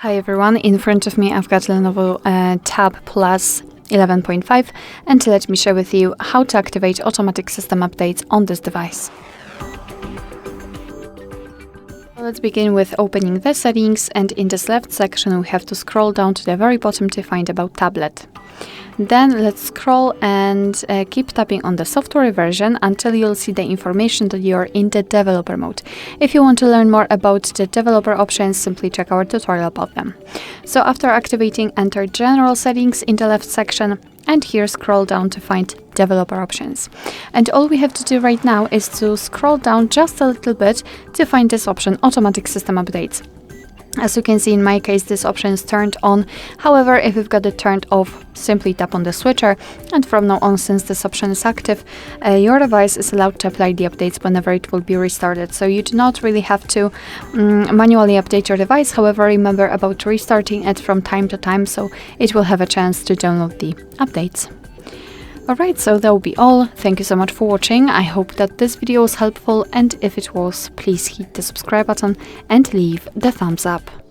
Hi everyone, in front of me I've got Lenovo Tab Plus 11.5 and let me share with you how to activate automatic system updates on this device. Let's begin with opening the settings, and in this left section we have to scroll down to the very bottom to find about tablet. Then let's scroll and keep tapping on the software version until you'll see the information that you're in the developer mode. If you want to learn more about the developer options, simply check our tutorial about them. So after activating, enter general settings in the left section, and here scroll down to find developer options. And all we have to do right now is to scroll down just a little bit to find this option, automatic system updates. As you can see, in my case, this option is turned on. However, if you've got it turned off, simply tap on the switcher, and from now on, since this option is active, your device is allowed to apply the updates whenever it will be restarted. So you do not really have to manually update your device. However, remember about restarting it from time to time, so it will have a chance to download the updates. Alright, so that will be all. Thank you so much for watching. I hope that this video was helpful, and if it was, please hit the subscribe button and leave the thumbs up.